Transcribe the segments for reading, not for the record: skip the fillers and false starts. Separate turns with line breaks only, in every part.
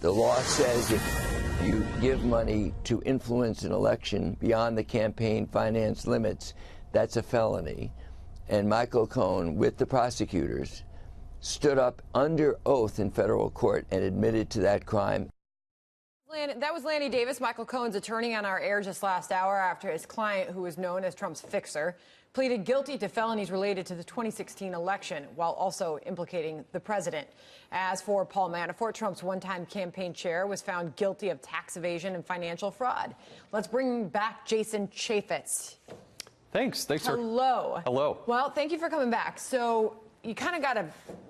The law says if you give money to influence an election beyond the campaign finance limits, that's a felony. And Michael Cohen, with the prosecutors, stood up under oath in federal court and admitted to that crime.
That was Lanny Davis, Michael Cohen's attorney, on our air just last hour after his client, who is known as Trump's fixer, pleaded guilty to felonies related to the 2016 election while also implicating the president. As for Paul Manafort, Trump's one-time campaign chair, was found guilty of tax evasion and financial fraud. Let's bring back Jason Chaffetz.
Thanks.
Hello.
Hello.
Well, thank you for coming back. So you kind of got to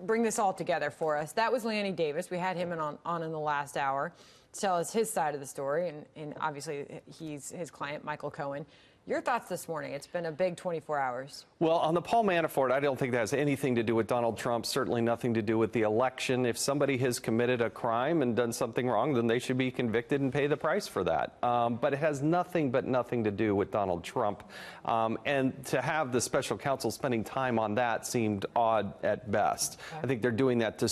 bring this all together for us. That was Lanny Davis. We had him on in the last hour to tell us his side of the story, and obviously he's his client, Michael Cohen. Your thoughts this morning? It's been a big 24 hours. Well,
on the Paul Manafort, I don't think that has anything to do with Donald Trump, certainly nothing to do with the election. If somebody has committed a crime and done something wrong, then they should be convicted and pay the price for that. But it has nothing to do with Donald Trump. And to have the special counsel spending time on that seemed odd at best. Okay. I think they're doing that to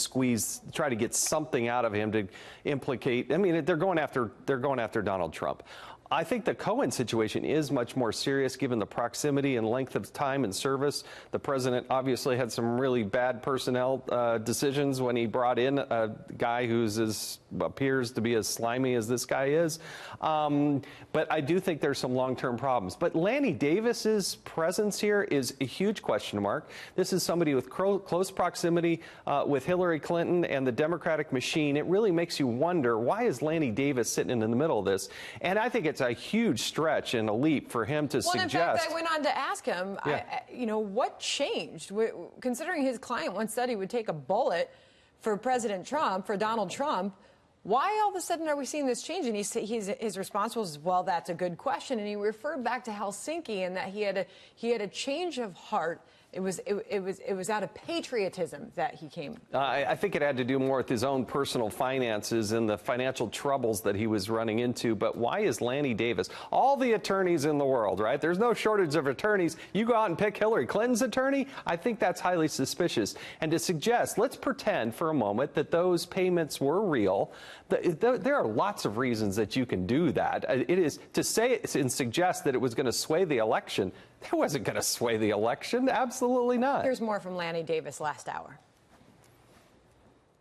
try to get something out of him to implicate. I mean, they're going after Donald Trump. I think the Cohen situation is much more serious given the proximity and length of time in service. The president obviously had some really bad personnel decisions when he brought in a guy who's appears to be as slimy as this guy is. But I do think there's some long-term problems. But Lanny Davis's presence here is a huge question mark. This is somebody with close proximity with Hillary Clinton and the Democratic machine. It really makes you wonder, why is Lanny Davis sitting in the middle of this? And I think it's a huge stretch and a leap for him to suggest.
In fact, I went on to ask him, what changed? Considering his client once said he would take a bullet for President Trump, for Donald Trump, why all of a sudden are we seeing this change? And his response was, well, that's a good question. And he referred back to Helsinki and that he had a change of heart. It was out of patriotism that he came.
I think it had to do more with his own personal finances and the financial troubles that he was running into. But why is Lanny Davis, all the attorneys in the world, right? There's no shortage of attorneys. You go out and pick Hillary Clinton's attorney? I think that's highly suspicious. And to suggest, let's pretend for a moment that those payments were real. There are lots of reasons that you can do that. It is to say and suggest that it was going to sway the election. That wasn't going to sway the election. Absolutely not.
Here's more from Lanny Davis last hour.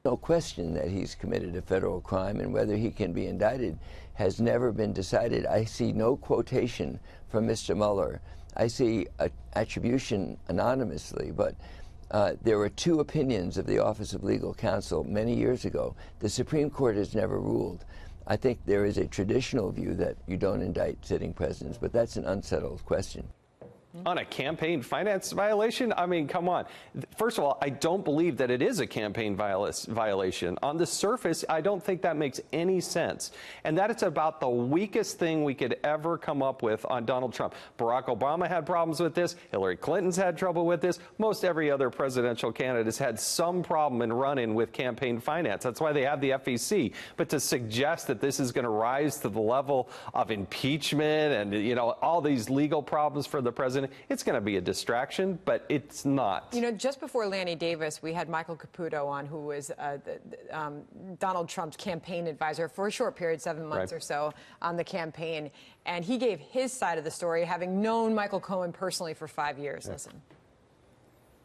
No question that he's committed a federal crime, and whether he can be indicted has never been decided. I see no quotation from Mr. Mueller. I see attribution anonymously, but there were two opinions of the Office of Legal Counsel many years ago. The Supreme Court has never ruled. I think there is a traditional view that you don't indict sitting presidents, but that's an unsettled question.
On a campaign finance violation? I mean, come on. First of all, I don't believe that it is a campaign violation. On the surface, I don't think that makes any sense. And that is about the weakest thing we could ever come up with on Donald Trump. Barack Obama had problems with this. Hillary Clinton's had trouble with this. Most every other presidential candidate has had some problem in run-in with campaign finance. That's why they have the FEC. But to suggest that this is going to rise to the level of impeachment and, all these legal problems for the president, it's going to be a distraction, but it's not.
Just before Lanny Davis, we had Michael Caputo on, who was Donald Trump's campaign advisor for a short period, 7 months or so, on the campaign. And he gave his side of the story, having known Michael Cohen personally for 5 years. Yeah. Listen.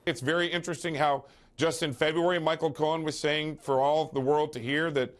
It's very interesting how just in February, Michael Cohen was saying for all the world to hear that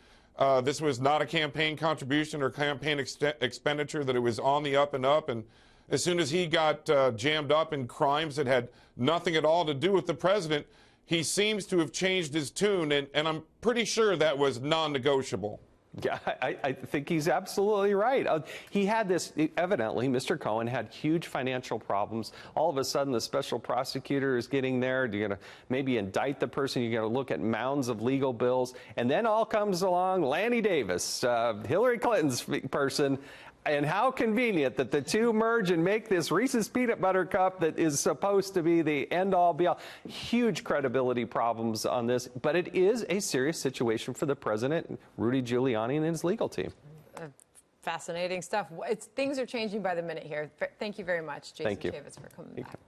this was not a campaign contribution or campaign expenditure, that it was on the up and up. And as soon as he got jammed up in crimes that had nothing at all to do with the president, he seems to have changed his tune, and I'm pretty sure that was non-negotiable.
Yeah, I think he's absolutely right. He had this, evidently, Mr. Cohen had huge financial problems. All of a sudden, the special prosecutor is getting there. You're going to maybe indict the person. You're going to look at mounds of legal bills. And then all comes along Lanny Davis, Hillary Clinton's person. And how convenient that the two merge and make this Reese's Peanut Butter Cup that is supposed to be the end-all, be-all. Huge credibility problems on this, but it is a serious situation for the president, Rudy Giuliani, and his legal team.
Fascinating stuff. Things are changing by the minute here. Thank you very much, Jason Chaffetz, for coming back.